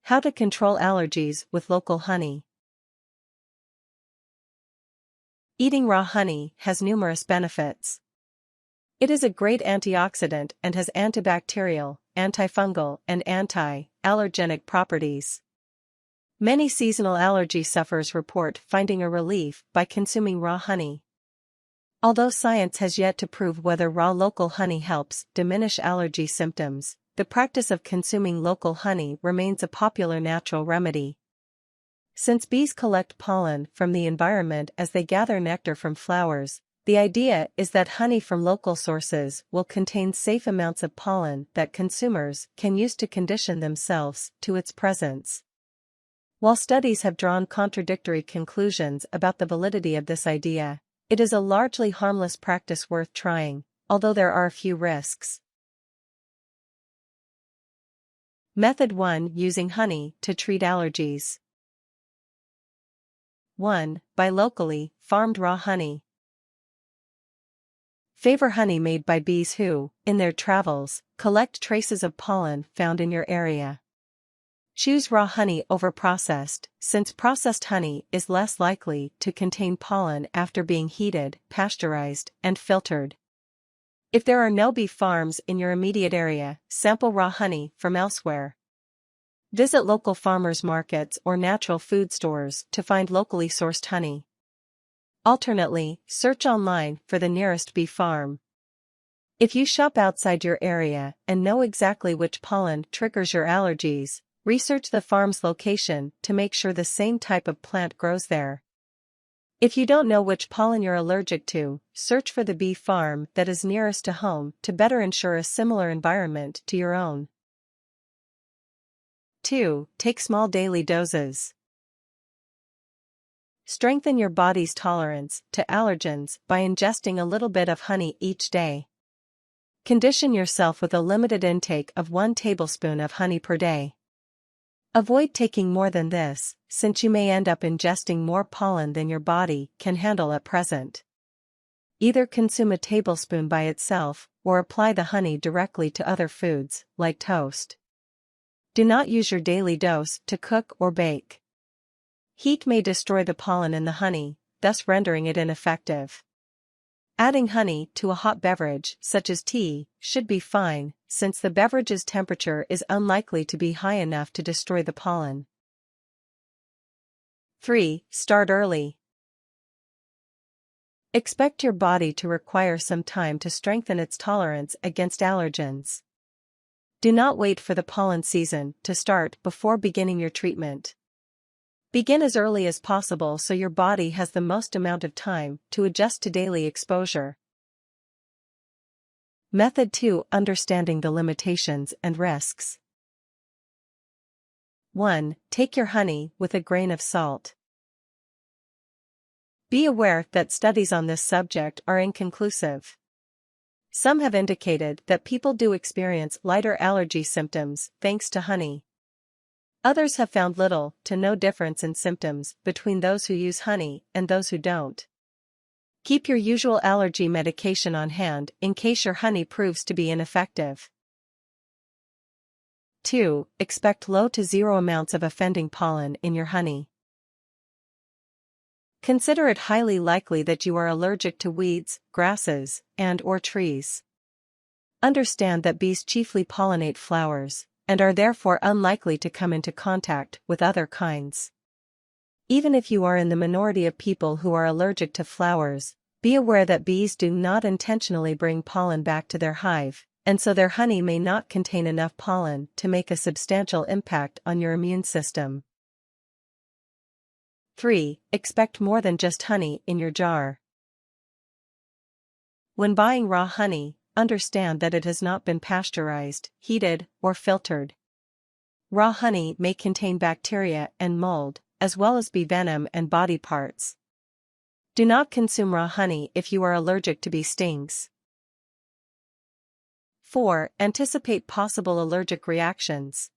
How to control allergies with local honey. Eating raw honey has numerous benefits. It is a great antioxidant and has antibacterial, antifungal, and anti-allergenic properties. Many seasonal allergy sufferers report finding a relief by consuming raw honey. Although science has yet to prove whether raw local honey helps diminish allergy symptoms, the practice of consuming local honey remains a popular natural remedy. Since bees collect pollen from the environment as they gather nectar from flowers, the idea is that honey from local sources will contain safe amounts of pollen that consumers can use to condition themselves to its presence. While studies have drawn contradictory conclusions about the validity of this idea, it is a largely harmless practice worth trying, although there are a few risks. Method 1: Using honey to treat allergies. 1. Buy locally farmed raw honey. Favor honey made by bees who, in their travels, collect traces of pollen found in your area. Choose raw honey over processed, since processed honey is less likely to contain pollen after being heated, pasteurized, and filtered. If there are no bee farms in your immediate area, sample raw honey from elsewhere. Visit local farmers markets or natural food stores to find locally sourced honey. Alternately, search online for the nearest bee farm. If you shop outside your area and know exactly which pollen triggers your allergies, research the farm's location to make sure the same type of plant grows there. If you don't know which pollen you're allergic to, search for the bee farm that is nearest to home to better ensure a similar environment to your own. 2. Take small daily doses. Strengthen your body's tolerance to allergens by ingesting a little bit of honey each day. Condition yourself with a limited intake of 1 tablespoon of honey per day. Avoid taking more than this, since you may end up ingesting more pollen than your body can handle at present. Either consume a tablespoon by itself, or apply the honey directly to other foods, like toast. Do not use your daily dose to cook or bake. Heat may destroy the pollen in the honey, thus rendering it ineffective. Adding honey to a hot beverage, such as tea, should be fine, since the beverage's temperature is unlikely to be high enough to destroy the pollen. 3. Start early. Expect your body to require some time to strengthen its tolerance against allergens. Do not wait for the pollen season to start before beginning your treatment. Begin as early as possible so your body has the most amount of time to adjust to daily exposure. Method 2: Understanding the limitations and risks. 1. Take your honey with a grain of salt. Be aware that studies on this subject are inconclusive. Some have indicated that people do experience lighter allergy symptoms thanks to honey. Others have found little to no difference in symptoms between those who use honey and those who don't. Keep your usual allergy medication on hand in case your honey proves to be ineffective. 2. Expect low to zero amounts of offending pollen in your honey. Consider it highly likely that you are allergic to weeds, grasses, and/or trees. Understand that bees chiefly pollinate flowers, and are therefore unlikely to come into contact with other kinds. Even if you are in the minority of people who are allergic to flowers, be aware that bees do not intentionally bring pollen back to their hive, and so their honey may not contain enough pollen to make a substantial impact on your immune system. 3. Expect more than just honey in your jar. When buying raw honey, understand that it has not been pasteurized, heated, or filtered. Raw honey may contain bacteria and mold, as well as bee venom and body parts. Do not consume raw honey if you are allergic to bee stings. 4. Anticipate possible allergic reactions.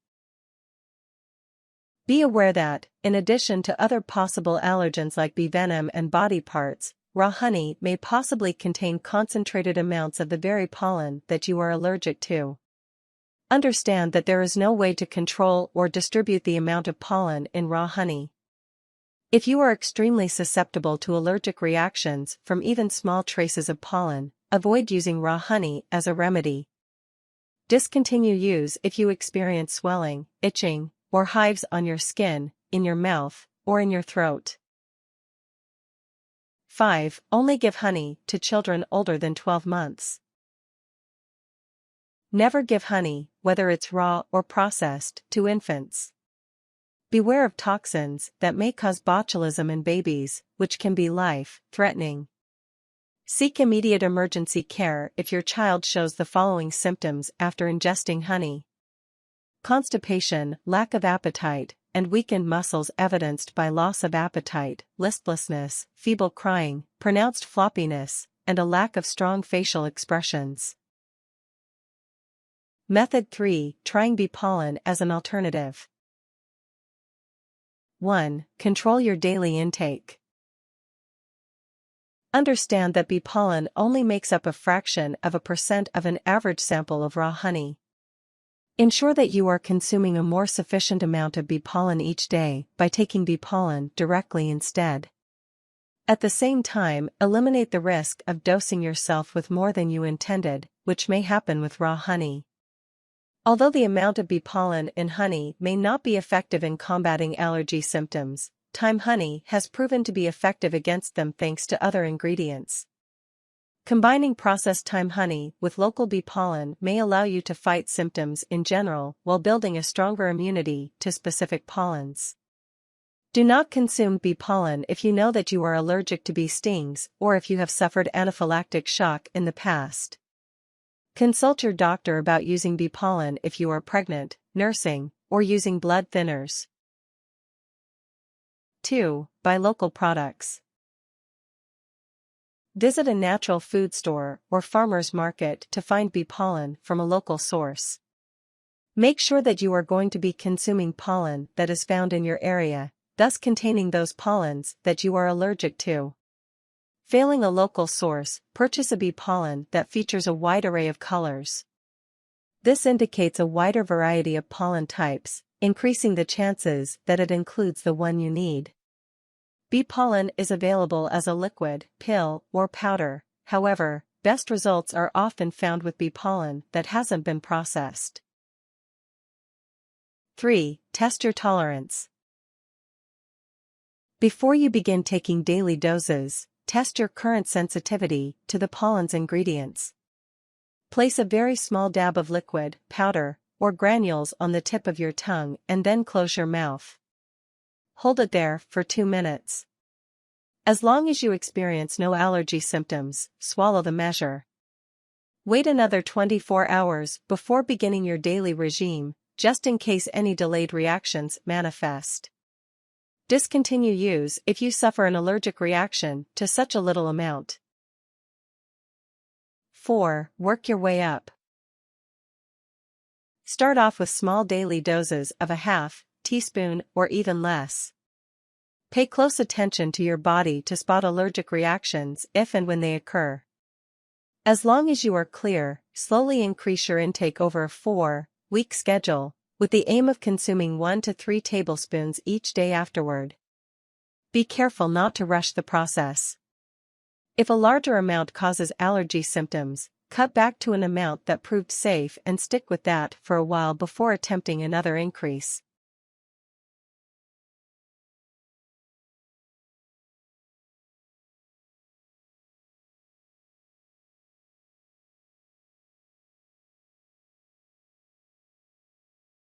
Be aware that, in addition to other possible allergens like bee venom and body parts, raw honey may possibly contain concentrated amounts of the very pollen that you are allergic to. Understand that there is no way to control or distribute the amount of pollen in raw honey. If you are extremely susceptible to allergic reactions from even small traces of pollen, avoid using raw honey as a remedy. Discontinue use if you experience swelling, itching, or hives on your skin, in your mouth, or in your throat. 5. Only give honey to children older than 12 months. Never give honey, whether it's raw or processed, to infants. Beware of toxins that may cause botulism in babies, which can be life-threatening. Seek immediate emergency care if your child shows the following symptoms after ingesting honey: constipation, lack of appetite, and weakened muscles evidenced by loss of appetite, listlessness, feeble crying, pronounced floppiness, and a lack of strong facial expressions. Method 3. Trying bee pollen as an alternative. 1. Control your daily intake. Understand that bee pollen only makes up a fraction of a percent of an average sample of raw honey. Ensure that you are consuming a more sufficient amount of bee pollen each day by taking bee pollen directly instead. At the same time, eliminate the risk of dosing yourself with more than you intended, which may happen with raw honey. Although the amount of bee pollen in honey may not be effective in combating allergy symptoms, thyme honey has proven to be effective against them thanks to other ingredients. Combining processed thyme honey with local bee pollen may allow you to fight symptoms in general while building a stronger immunity to specific pollens. Do not consume bee pollen if you know that you are allergic to bee stings or if you have suffered anaphylactic shock in the past. Consult your doctor about using bee pollen if you are pregnant, nursing, or using blood thinners. 2. Buy local products. Visit a natural food store or farmer's market to find bee pollen from a local source. Make sure that you are going to be consuming pollen that is found in your area, thus containing those pollens that you are allergic to. Failing a local source, purchase a bee pollen that features a wide array of colors. This indicates a wider variety of pollen types, increasing the chances that it includes the one you need. Bee pollen is available as a liquid, pill, or powder. However, best results are often found with bee pollen that hasn't been processed. 3. Test your tolerance. Before you begin taking daily doses, test your current sensitivity to the pollen's ingredients. Place a very small dab of liquid, powder, or granules on the tip of your tongue and then close your mouth. Hold it there for 2 minutes. As long as you experience no allergy symptoms, swallow the measure. Wait another 24 hours before beginning your daily regime, just in case any delayed reactions manifest. Discontinue use if you suffer an allergic reaction to such a little amount. 4. Work your way up. Start off with small daily doses of a half teaspoon or even less. Pay close attention to your body to spot allergic reactions if and when they occur. As long as you are clear, slowly increase your intake over a 4-week schedule, with the aim of consuming 1 to 3 tablespoons each day afterward. Be careful not to rush the process. If a larger amount causes allergy symptoms, cut back to an amount that proved safe and stick with that for a while before attempting another increase.